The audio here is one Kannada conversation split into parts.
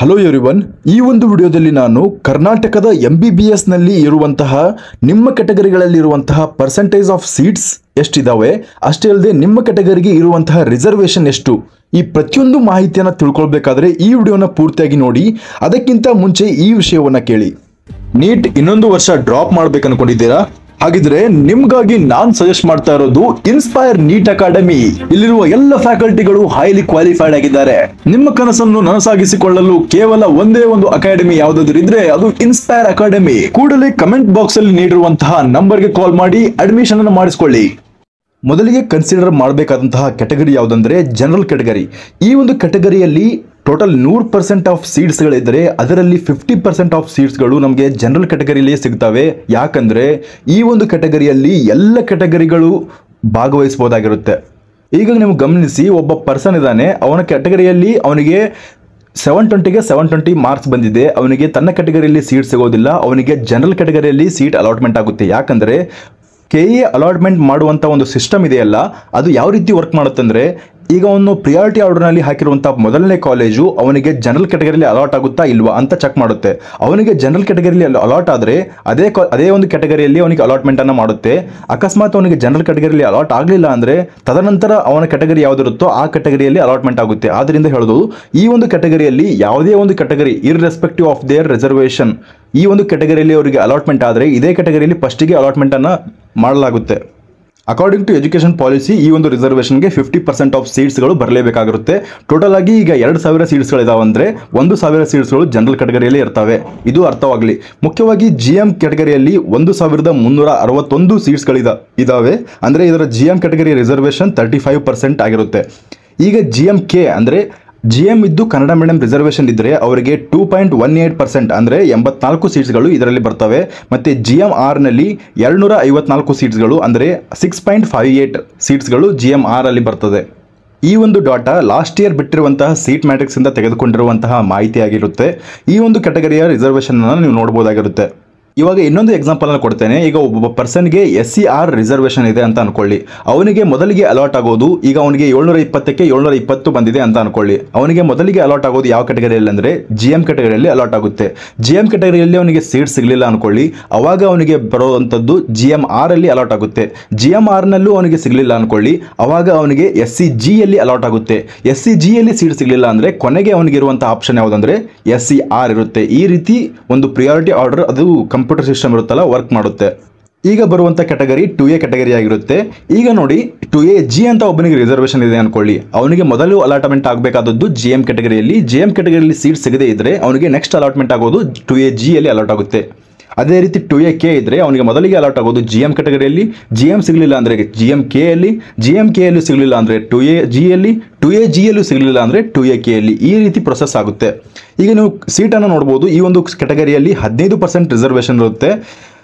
ಹಲೋ ಎವ್ರಿವನ್, ಈ ಒಂದು ವಿಡಿಯೋದಲ್ಲಿ ನಾನು ಕರ್ನಾಟಕದ MBBS ನಲ್ಲಿ ಇರುವಂತಹ ನಿಮ್ಮ ಕ್ಯಾಟಗರಿಗಳಲ್ಲಿ ಇರುವಂತಹ ಪರ್ಸೆಂಟೇಜ್ ಆಫ್ ಸೀಟ್ಸ್ ಎಷ್ಟಿದಾವೆ, ಅಷ್ಟೇ ಅಲ್ಲದೆ ನಿಮ್ಮ ಕ್ಯಾಟಗರಿಗೆ ಇರುವಂತಹ ರಿಸರ್ವೇಶನ್ ಎಷ್ಟು, ಈ ಪ್ರತಿಯೊಂದು ಮಾಹಿತಿಯನ್ನು ತಿಳ್ಕೊಳ್ಬೇಕಾದ್ರೆ ಈ ವಿಡಿಯೋನ ಪೂರ್ತಿಯಾಗಿ ನೋಡಿ. ಅದಕ್ಕಿಂತ ಮುಂಚೆ ಈ ವಿಷಯವನ್ನ ಕೇಳಿ. ನೀಟ್ ಇನ್ನೊಂದು ವರ್ಷ ಡ್ರಾಪ್ ಮಾಡ್ಬೇಕು ಅನ್ಕೊಂಡಿದ್ದೀರಾ? ಹಾಗಿದ್ರೆ ನಿಮ್ಗಾಗಿ ನಾನ್ ಸಜೆಸ್ಟ್ ಮಾಡ್ತಾ ಇರೋದು ಇನ್ಸ್ಪೈರ್ ನೀಟ್ ಅಕಾಡೆಮಿ. ಇಲ್ಲಿರುವ ಎಲ್ಲ ಫ್ಯಾಕಲ್ಟಿಗಳು ಹೈಲಿ ಕ್ವಾಲಿಫೈಡ್ ಆಗಿದ್ದಾರೆ. ನಿಮ್ಮ ಕನಸನ್ನು ನನಸಾಗಿಸಿಕೊಳ್ಳಲು ಕೇವಲ ಒಂದೇ ಒಂದು ಅಕಾಡೆಮಿ ಯಾವುದಾದ್ರೂ ಇದ್ರೆ ಅದು ಇನ್ಸ್ಪೈರ್ ಅಕಾಡೆಮಿ. ಕೂಡಲೇ ಕಮೆಂಟ್ ಬಾಕ್ಸ್ ಅಲ್ಲಿ ನೀಡಿರುವಂತಹ ನಂಬರ್ಗೆ ಕಾಲ್ ಮಾಡಿ ಅಡ್ಮಿಷನ್ ಅನ್ನು ಮಾಡಿಸಿಕೊಳ್ಳಿ. ಮೊದಲಿಗೆ ಕನ್ಸಿಡರ್ ಮಾಡಬೇಕಾದಂತಹ ಕ್ಯಾಟಗರಿ ಯಾವುದಂದ್ರೆ ಜನರಲ್ ಕ್ಯಾಟಗರಿ. ಈ ಒಂದು ಕ್ಯಾಟಗರಿಯಲ್ಲಿ ಟೋಟಲ್ 100% ಆಫ್ ಸೀಟ್ಸ್ಗಳಿದ್ದರೆ ಅದರಲ್ಲಿ 50% ಆಫ್ ಸೀಟ್ಸ್ಗಳು ನಮಗೆ ಜನರಲ್ ಕ್ಯಾಟಗರಿಯಲ್ಲೇ ಸಿಗ್ತವೆ. ಯಾಕಂದರೆ ಈ ಒಂದು ಕ್ಯಾಟಗರಿಯಲ್ಲಿ ಎಲ್ಲ ಕ್ಯಾಟಗರಿಗಳು ಭಾಗವಹಿಸಬಹುದಾಗಿರುತ್ತೆ. ಈಗ ನೀವು ಗಮನಿಸಿ, ಒಬ್ಬ ಪರ್ಸನ್ ಇದ್ದಾನೆ, ಅವನ ಕ್ಯಾಟಗರಿಯಲ್ಲಿ ಅವನಿಗೆ 720ಗೆ 720 ಮಾರ್ಕ್ಸ್ ಬಂದಿದೆ, ಅವನಿಗೆ ತನ್ನ ಕ್ಯಾಟಗರಿಯಲ್ಲಿ ಸೀಟ್ ಸಿಗೋದಿಲ್ಲ, ಅವನಿಗೆ ಜನರಲ್ ಕ್ಯಾಟಗರಿಯಲ್ಲಿ ಸೀಟ್ ಅಲಾಟ್ಮೆಂಟ್ ಆಗುತ್ತೆ. ಯಾಕಂದರೆ KE ಅಲಾಟ್ಮೆಂಟ್ ಮಾಡುವಂಥ ಒಂದು ಸಿಸ್ಟಮ್ ಇದೆಯಲ್ಲ, ಅದು ಯಾವ ರೀತಿ ವರ್ಕ್ ಮಾಡುತ್ತೆ ಅಂದರೆ, ಈಗ ಅವನು ಪ್ರಿಯಾರಿಟಿ ಆರ್ಡರ್ನಲ್ಲಿ ಹಾಕಿರುವಂಥ ಮೊದಲನೇ ಕಾಲೇಜು ಅವನಿಗೆ ಜನರಲ್ ಕ್ಯಾಟಗರಿಯಲ್ಲಿ ಅಲಾಟ್ ಆಗುತ್ತಾ ಇಲ್ವಾ ಅಂತ ಚೆಕ್ ಮಾಡುತ್ತೆ. ಅವನಿಗೆ ಜನರಲ್ ಕ್ಯಾಟಗರಿಯಲ್ಲಿ ಅಲಾಟ್ ಆದರೆ ಅದೇ ಒಂದು ಕ್ಯಾಟಗರಿಯಲ್ಲಿ ಅವನಿಗೆ ಅಲಾಟ್ಮೆಂಟನ್ನು ಮಾಡುತ್ತೆ. ಅಕಸ್ಮಾತ್ ಅವನಿಗೆ ಜನರಲ್ ಕ್ಯಾಟಗರಿಯಲ್ಲಿ ಅಲಾಟ್ ಆಗಲಿಲ್ಲ ಅಂದರೆ ತದನಂತರ ಅವನ ಕ್ಯಾಟಗರಿ ಯಾವುದಿರುತ್ತೋ ಆ ಕ್ಯಾಟಗರಿಯಲ್ಲಿ ಅಲಾಟ್ಮೆಂಟ್ ಆಗುತ್ತೆ. ಆದ್ದರಿಂದ ಹೇಳೋದು, ಈ ಒಂದು ಕ್ಯಾಟಗರಿಯಲ್ಲಿ ಯಾವುದೇ ಒಂದು category irrespective of their reservation, ಈ ಒಂದು ಕ್ಯಾಟಗರಿಯಲ್ಲಿ ಅವರಿಗೆ ಅಲಾಟ್ಮೆಂಟ್ ಆದರೆ ಇದೇ ಕ್ಯಾಟಗರಿಯಲ್ಲಿ ಫಸ್ಟಿಗೆ ಅಲಾಟ್ಮೆಂಟನ್ನು ಮಾಡಲಾಗುತ್ತೆ. ಅಕಾರ್ಡಿಂಗ್ ಟು ಎಜುಕೇಷನ್ ಪಾಲಿಸಿ ಈ ಒಂದು ರಿಸರ್ವೇಷನ್ಗೆ 50% ಆಫ್ ಸೀಟ್ಸ್ಗಳು ಬರಲೇಬೇಕಾಗಿರುತ್ತೆ. ಟೋಟಲ್ ಆಗಿ ಈಗ 2000 ಸೀಟ್ಸ್ಗಳಿದಾವೆ ಅಂದರೆ 1000 ಸೀಟ್ಸ್ಗಳು ಜನರಲ್ ಕ್ಯಾಟಗರಿಯಲ್ಲಿ ಇರ್ತವೆ. ಇದು ಅರ್ಥವಾಗಲಿ. ಮುಖ್ಯವಾಗಿ GM ಕ್ಯಾಟಗರಿಯಲ್ಲಿ 1361 ಸೀಟ್ಸ್ಗಳಿದಾವೆ. ಅಂದರೆ ಇದರ GM ಕ್ಯಾಟಗರಿ ರಿಸರ್ವೇಷನ್ 35% ಆಗಿರುತ್ತೆ. ಈಗ GMK ಅಂದರೆ GM ಇದ್ದು ಕನ್ನಡ ಮೀಡಿಯಂ ರಿಸರ್ವೇಷನ್ ಇದ್ದರೆ ಅವರಿಗೆ 2.18% ಅಂದರೆ 84 ಸೀಟ್ಸ್ಗಳು ಇದರಲ್ಲಿ ಬರ್ತವೆ. ಮತ್ತು GMR ನಲ್ಲಿ 254 ಸೀಟ್ಸ್ಗಳು ಅಂದರೆ 6.58 ಸೀಟ್ಸ್ಗಳು GMR ಅಲ್ಲಿ ಬರ್ತದೆ. ಈ ಒಂದು ಡಾಟಾ ಲಾಸ್ಟ್ ಇಯರ್ ಬಿಟ್ಟಿರುವಂತಹ ಸೀಟ್ ಮ್ಯಾಟ್ರಿಕ್ಸ್ ಇಂದ ತೆಗೆದುಕೊಂಡಿರುವಂತಹ ಮಾಹಿತಿ ಆಗಿರುತ್ತೆ. ಈ ಒಂದು ಕ್ಯಾಟಗರಿಯ ರಿಸರ್ವೇಷನ್ ಅನ್ನು ನೀವು ನೋಡಬಹುದಾಗಿರುತ್ತೆ. ಇವಾಗ ಇನ್ನೊಂದು ಎಕ್ಸಾಂಪಲ್ ಅನ್ನು ಕೊಡ್ತೇನೆ. ಈಗ ಒಬ್ಬ ಪರ್ಸನ್ಗೆ SCR ರಿಸರ್ವೇಷನ್ ಇದೆ ಅಂತ ಅನ್ಕೊಳ್ಳಿ. ಅವನಿಗೆ ಮೊದಲಿಗೆ ಅಲಾಟ್ ಆಗೋದು, ಈಗ ಅವನಿಗೆ 720ಕ್ಕೆ 720 ಬಂದಿದೆ ಅಂತ ಅನ್ಕೊಳ್ಳಿ. ಅವನಿಗೆ ಮೊದಲಿಗೆ ಅಲಾಟ್ ಆಗೋದು ಯಾವ ಕ್ಯಾಟಗರಿಯಲ್ಲಿ ಅಂದರೆ GM ಕ್ಯಾಟಗರಿಯಲ್ಲಿ ಅಲಾಟ್ ಆಗುತ್ತೆ. GM ಕ್ಯಾಟಗರಿಯಲ್ಲಿ ಅವನಿಗೆ ಸೀಟ್ ಸಿಗಲಿಲ್ಲ ಅನ್ಕೊಳ್ಳಿ, ಅವಾಗ ಅವನಿಗೆ ಬರುವಂಥದ್ದು GMR ಅಲ್ಲಿ ಅಲಾಟ್ ಆಗುತ್ತೆ. GMR ನಲ್ಲೂ ಅವನಿಗೆ ಸಿಗಲಿಲ್ಲ ಅನ್ಕೊಳ್ಳಿ, ಅವಾಗ ಅವನಿಗೆ SCGಯಲ್ಲಿ ಅಲಾಟ್ ಆಗುತ್ತೆ. SCGಯಲ್ಲಿ ಸೀಟ್ ಸಿಗಲಿಲ್ಲ ಅಂದರೆ ಕೊನೆಗೆ ಅವನಿಗೆ ಇರುವಂತಹ ಆಪ್ಷನ್ ಯಾವುದಂದ್ರೆ SCR ಇರುತ್ತೆ. ಈ ರೀತಿ ಒಂದು ಪ್ರಿಯಾರಿಟಿ ಆರ್ಡರ್ ಅದು ಕಂಪ್ಯೂಟರ್ ಸಿಸ್ಟಮ್ ಇರುತ್ತಲ್ಲ ವರ್ಕ್ ಮಾಡುತ್ತೆ. ಈಗ ಬರುವಂಥ ಕ್ಯಾಟಗರಿ 2A ಕ್ಯಾಟಗರಿ ಆಗಿರುತ್ತೆ. ಈಗ ನೋಡಿ, 2AG ಅಂತ ಒಬ್ಬನಿಗೆ ರಿಸರ್ವೇಷನ್ ಇದೆ ಅನ್ಕೊಳ್ಳಿ. ಅವನಿಗೆ ಮೊದಲು ಅಲಾಟ್ಮೆಂಟ್ ಆಗಬೇಕಾದದ್ದು GM ಕ್ಯಾಟಗರಿಯಲ್ಲಿ. GM ಕ್ಯಾಟಗರಿಯಲ್ಲಿ ಸೀಟ್ ಸಿಗದೇ ಇದ್ರೆ ಅವನಿಗೆ ನೆಕ್ಸ್ಟ್ ಅಲಾಟ್ಮೆಂಟ್ ಆಗೋದು 2AG ಅಲ್ಲಿ ಅಲಾಟ್ ಆಗುತ್ತೆ. ಅದೇ ರೀತಿ 2AK ಇದ್ರೆ ಅವನಿಗೆ ಮೊದಲಿಗೆ ಅಲಾಟ್ ಆಗೋದು GM ಕ್ಯಾಟಗರಿಯಲ್ಲಿ. GM ಸಿಗಲಿಲ್ಲ ಅಂದರೆ GMK ಅಲ್ಲಿ, GMK ಯಲ್ಲಿ ಸಿಗಲಿಲ್ಲ ಅಂದರೆ 2AG ಅಲ್ಲಿ, 2AG ಯಲ್ಲೂ ಸಿಗಲಿಲ್ಲ ಅಂದರೆ 2AK ಅಲ್ಲಿ. ಈ ರೀತಿ ಪ್ರೊಸೆಸ್ ಆಗುತ್ತೆ. ಈಗ ನೀವು ಸೀಟನ್ನು ನೋಡ್ಬೋದು. ಈ ಒಂದು ಕ್ಯಾಟಗರಿಯಲ್ಲಿ 15% ರಿಸರ್ವೇಷನ್ ಇರುತ್ತೆ.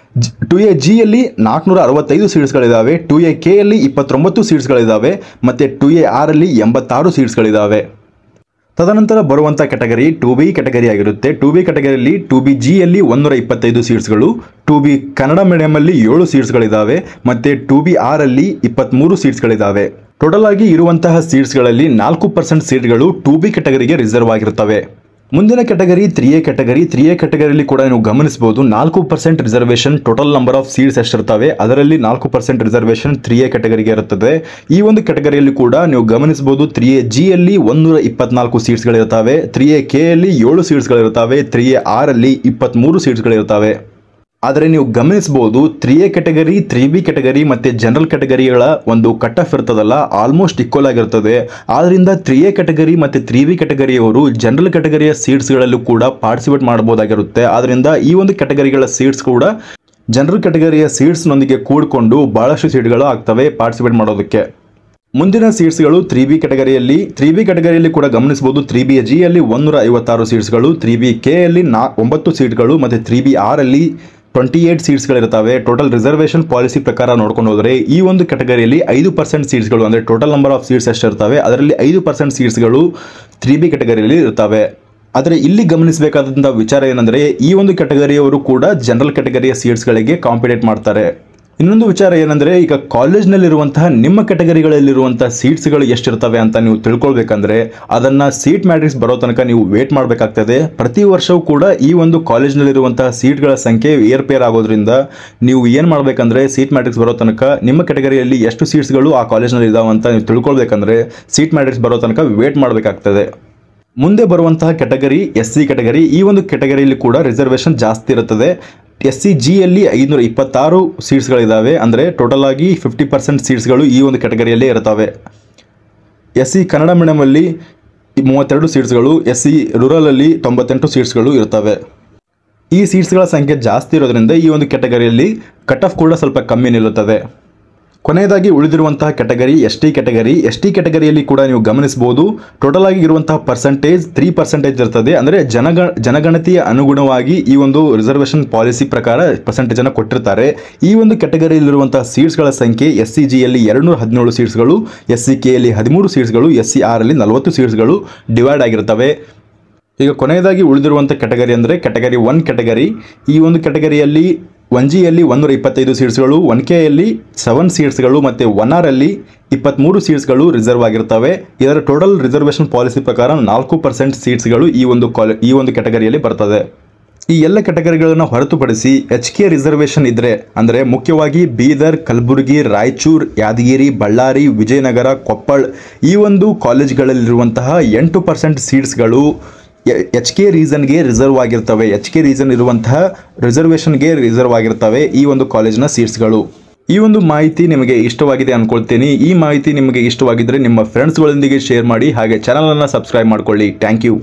2AG ಯಲ್ಲಿ 465 ಸೀಟ್ಸ್ಗಳಿದ್ದಾವೆ, 2AK ಯಲ್ಲಿ 29 ಸೀಟ್ಸ್ಗಳಿದ್ದಾವೆ, ಮತ್ತು 2AR ಅಲ್ಲಿ 86 ಸೀಟ್ಸ್ಗಳಿದ್ದಾವೆ. ತದನಂತರ ಬರುವಂಥ ಕ್ಯಾಟಗರಿ 2B ಕ್ಯಾಟಗರಿ ಆಗಿರುತ್ತೆ. 2B ಕ್ಯಾಟಗರಿಯಲ್ಲಿ 2BG ಯಲ್ಲಿ 125 ಸೀಟ್ಸ್ಗಳು, 2B ಕನ್ನಡ ಮೀಡಿಯಮಲ್ಲಿ 7 ಸೀಟ್ಸ್ಗಳಿದ್ದಾವೆ, ಮತ್ತು 2BR ಅಲ್ಲಿ 23 ಸೀಟ್ಸ್ಗಳಿದ್ದಾವೆ. ಟೋಟಲ್ ಆಗಿ ಇರುವಂತಹ ಸೀಟ್ಸ್ಗಳಲ್ಲಿ 4% ಸೀಟ್ಗಳು 2B ಕ್ಯಾಟಗರಿಗೆ ರಿಸರ್ವ್ ಆಗಿರ್ತವೆ. ಮುಂದಿನ ಕ್ಯಾಟಗರಿ 3A ಕ್ಯಾಟಗರಿ. 3A ಕ್ಯಾಟಗರಿಯಲ್ಲಿ ಕೂಡ ನೀವು ಗಮನಿಸಬಹುದು 4% reservation. Total number of seats ಎಷ್ಟಿರ್ತವೆ ಅದರಲ್ಲಿ 4% ರಿಸರ್ವೇಷನ್ 3A ಕ್ಯಾಟಗರಿಗೆ ಇರುತ್ತದೆ. ಈ ಒಂದು ಕ್ಯಾಟಗರಿಯಲ್ಲಿ ಕೂಡ ನೀವು ಗಮನಿಸಬಹುದು 3AG ಯಲ್ಲಿ 124 ಸೀಟ್ಸ್ಗಳಿರ್ತವೆ, 3AK ಯಲ್ಲಿ 7 ಸೀಟ್ಸ್ಗಳಿರ್ತವೆ, 3AR ಅಲ್ಲಿ 23 ಸೀಟ್ಸ್ಗಳಿರ್ತವೆ. ಆದರೆ ನೀವು ಗಮನಿಸಬಹುದು 3A ಕ್ಯಾಟಗರಿ, 3B ಕ್ಯಾಟಗರಿ ಮತ್ತು ಜನರಲ್ ಕ್ಯಾಟಗರಿಗಳ ಒಂದು ಕಟ್ ಆಫ್ ಇರ್ತದಲ್ಲ, ಆಲ್ಮೋಸ್ಟ್ ಈಕ್ವಲ್ ಆಗಿರ್ತದೆ. ಆದ್ದರಿಂದ 3A ಕ್ಯಾಟಗರಿ ಮತ್ತು 3B ಕ್ಯಾಟಗರಿಯವರು ಜನರಲ್ ಕ್ಯಾಟಗರಿಯ ಸೀಟ್ಸ್ಗಳಲ್ಲೂ ಕೂಡ ಪಾರ್ಟಿಸಿಪೇಟ್ ಮಾಡಬಹುದಾಗಿರುತ್ತೆ. ಆದ್ದರಿಂದ ಈ ಒಂದು ಕ್ಯಾಟಗರಿಗಳ ಸೀಟ್ಸ್ ಕೂಡ ಜನರಲ್ ಕ್ಯಾಟಗರಿಯ ಸೀಟ್ಸ್ನೊಂದಿಗೆ ಕೂಡಿಕೊಂಡು ಬಹಳಷ್ಟು ಸೀಟ್ಗಳು ಆಗ್ತವೆ ಪಾರ್ಟಿಸಿಪೇಟ್ ಮಾಡೋದಕ್ಕೆ. ಮುಂದಿನ ಸೀಟ್ಸ್ಗಳು 3B ಕ್ಯಾಟಗರಿಯಲ್ಲಿ ಕೂಡ ಗಮನಿಸಬಹುದು 3BG ಯಲ್ಲಿ 156 ಸೀಟ್ಸ್ಗಳು, 3BK ಯಲ್ಲಿ 9 ಸೀಟ್ಗಳು ಮತ್ತು 3BR ಅಲ್ಲಿ 28 ಸೀಟ್ಸ್ಗಳಿರ್ತವೆ. ಟೋಟಲ್ ರಿಸರ್ವೇಷನ್ ಪಾಲಿಸಿ ಪ್ರಕಾರ ನೋಡ್ಕೊಂಡು ಹೋದರೆ ಈ ಒಂದು ಕ್ಯಾಟಗರಿಯಲ್ಲಿ 5% ಸೀಟ್ಸ್ಗಳು ಅಂದರೆ ಟೋಟಲ್ ನಂಬರ್ ಆಫ್ ಸೀಟ್ಸ್ ಎಷ್ಟಿರ್ತವೆ ಅದರಲ್ಲಿ 5% ಸೀಟ್ಸ್ಗಳು 3B ಕ್ಯಾಟಗರಿಯಲ್ಲಿ ಇರ್ತವೆ. ಆದರೆ ಇಲ್ಲಿ ಗಮನಿಸಬೇಕಾದಂಥ ವಿಚಾರ ಏನಂದರೆ ಈ ಒಂದು ಕ್ಯಾಟಗರಿಯವರು ಕೂಡ ಜನರಲ್ ಕ್ಯಾಟಗರಿಯ ಸೀಟ್ಸ್ಗಳಿಗೆ ಕಾಂಪಿಟೇಟ್ ಮಾಡ್ತಾರೆ. ಇನ್ನೊಂದು ವಿಚಾರ ಏನಂದ್ರೆ, ಈಗ ಕಾಲೇಜ್ನಲ್ಲಿರುವಂತಹ ನಿಮ್ಮ ಕೆಟಗರಿಗಳಲ್ಲಿರುವಂತಹ ಸೀಟ್ಸ್ಗಳು ಎಷ್ಟಿರ್ತವೆ ಅಂತ ನೀವು ತಿಳ್ಕೊಳ್ಬೇಕಂದ್ರೆ ಅದನ್ನ ಸೀಟ್ ಮ್ಯಾಟ್ರಿಕ್ಸ್ ಬರೋ ತನಕ ನೀವು ವೇಟ್ ಮಾಡಬೇಕಾಗ್ತದೆ. ಪ್ರತಿ ವರ್ಷವೂ ಕೂಡ ಈ ಒಂದು ಕಾಲೇಜ್ನಲ್ಲಿರುವಂತಹ ಸೀಟ್ಗಳ ಸಂಖ್ಯೆ ಏರ್ಪೇರ್ ಆಗೋದ್ರಿಂದ ನೀವು ಏನು ಮಾಡಬೇಕಂದ್ರೆ ಸೀಟ್ ಮ್ಯಾಟ್ರಿಕ್ಸ್ ಬರೋ ತನಕ ನಿಮ್ಮ ಕೆಟಗರಿಯಲ್ಲಿ ಎಷ್ಟು ಸೀಟ್ಸ್ಗಳು ಆ ಕಾಲೇಜ್ನಲ್ಲಿ ಇದಾವೆ ಅಂತ ನೀವು ತಿಳ್ಕೊಳ್ಬೇಕಂದ್ರೆ ಸೀಟ್ ಮ್ಯಾಟ್ರಿಕ್ಸ್ ಬರೋ ತನಕ ವೇಟ್ ಮಾಡಬೇಕಾಗ್ತದೆ. ಮುಂದೆ ಬರುವಂತಹ ಕೆಟಗರಿ SC ಕೆಟಗರಿ. ಈ ಒಂದು ಕೆಟಗರಿಯಲ್ಲಿ ಕೂಡ ರಿಸರ್ವೇಷನ್ ಜಾಸ್ತಿ ಇರುತ್ತದೆ. SC ಯಲ್ಲಿ 526 ಸೀಟ್ಸ್ಗಳಿದ್ದಾವೆ. ಅಂದರೆ ಟೋಟಲ್ ಆಗಿ 50% ಸೀಟ್ಸ್ಗಳು ಈ ಒಂದು ಕೆಟಗರಿಯಲ್ಲೇ ಇರ್ತವೆ. SC ಕನ್ನಡ ಮೀಡಿಯಮಲ್ಲಿ 32 ಸೀಟ್ಸ್ಗಳು, SC ರೂರಲಲ್ಲಿ 98 ಸೀಟ್ಸ್ಗಳು ಇರ್ತವೆ. ಈ ಸೀಟ್ಸ್ಗಳ ಸಂಖ್ಯೆ ಜಾಸ್ತಿ ಇರೋದ್ರಿಂದ ಈ ಒಂದು ಕೆಟಗರಿಯಲ್ಲಿ ಕಟ್ ಆಫ್ ಕೂಡ ಸ್ವಲ್ಪ ಕಮ್ಮಿ ನಿಲ್ಲುತ್ತದೆ. ಕೊನೆಯದಾಗಿ ಉಳಿದಿರುವಂತಹ ಕೆಟಗರಿ ST ಕೆಟಗರಿ. ST ಕೆಟಗರಿಯಲ್ಲಿ ಕೂಡ ನೀವು ಗಮನಿಸಬಹುದು ಟೋಟಲ್ ಆಗಿ ಇರುವಂತಹ ಪರ್ಸೆಂಟೇಜ್ 3% ಇರ್ತದೆ. ಅಂದರೆ ಜನಗಣತಿಯ ಅನುಗುಣವಾಗಿ ಈ ಒಂದು ರಿಸರ್ವೇಷನ್ ಪಾಲಿಸಿ ಪ್ರಕಾರ ಪರ್ಸೆಂಟೇಜ್ ಅನ್ನು ಕೊಟ್ಟಿರ್ತಾರೆ. ಈ ಒಂದು ಕೆಟಗರಿಯಲ್ಲಿರುವಂತಹ ಸೀಟ್ಸ್ಗಳ ಸಂಖ್ಯೆ SCG ಯಲ್ಲಿ 217 ಸೀಟ್ಸ್ಗಳು, SCK ಯಲ್ಲಿ 13 ಸೀಟ್ಸ್ಗಳು, SCR ಅಲ್ಲಿ 40 ಸೀಟ್ಸ್ಗಳು ಡಿವೈಡ್ ಆಗಿರ್ತವೆ. ಈಗ ಕೊನೆಯದಾಗಿ ಉಳಿದಿರುವಂಥ ಕೆಟಗರಿ ಅಂದರೆ ಕೆಟಗರಿ 1 ಕೆಟಗರಿ. ಈ ಒಂದು ಕೆಟಗರಿಯಲ್ಲಿ 1G ಯಲ್ಲಿ 125 ಸೀಟ್ಸ್ಗಳು, 1K ಯಲ್ಲಿ 7 ಸೀಟ್ಸ್ಗಳು ಮತ್ತು 1R ಅಲ್ಲಿ 23 ಸೀಟ್ಸ್ಗಳು ರಿಸರ್ವ್ ಆಗಿರ್ತವೆ. ಇದರ ಟೋಟಲ್ ರಿಸರ್ವೇಷನ್ ಪಾಲಿಸಿ ಪ್ರಕಾರ 4% ಸೀಟ್ಸ್ಗಳು ಈ ಒಂದು ಕೆಟಗರಿಯಲ್ಲಿ ಬರ್ತದೆ. ಈ ಎಲ್ಲ ಕೆಟಗರಿಗಳನ್ನು ಹೊರತುಪಡಿಸಿ HK ರಿಸರ್ವೇಷನ್ ಇದ್ದರೆ, ಅಂದರೆ ಮುಖ್ಯವಾಗಿ ಬೀದರ್, ಕಲಬುರಗಿ, ರಾಯಚೂರು, ಯಾದಗಿರಿ, ಬಳ್ಳಾರಿ, ವಿಜಯನಗರ, ಕೊಪ್ಪಳ ಈ ಒಂದು ಕಾಲೇಜ್ಗಳಲ್ಲಿರುವಂತಹ 8% ಸೀಟ್ಸ್ಗಳು HK ರೀಸನ್ಗೆ ರಿಸರ್ವ್ ಆಗಿರ್ತವೆ. HK ರೀಸನ್ ಇರುವಂತಹ ರಿಸರ್ವೇಷನ್ಗೆ ರಿಸರ್ವ್ ಆಗಿರ್ತವೆ ಈ ಒಂದು ಕಾಲೇಜಿನ ಸೀಟ್ಸ್ಗಳು. ಈ ಒಂದು ಮಾಹಿತಿ ನಿಮಗೆ ಇಷ್ಟವಾಗಿದೆ ಅನ್ಕೊಳ್ತೀನಿ. ಈ ಮಾಹಿತಿ ನಿಮಗೆ ಇಷ್ಟವಾಗಿದ್ದರೆ ನಿಮ್ಮ ಫ್ರೆಂಡ್ಸ್ಗಳೊಂದಿಗೆ ಶೇರ್ ಮಾಡಿ, ಹಾಗೆ ಚಾನಲನ್ನು ಸಬ್ಸ್ಕ್ರೈಬ್ ಮಾಡ್ಕೊಳ್ಳಿ. Thank you.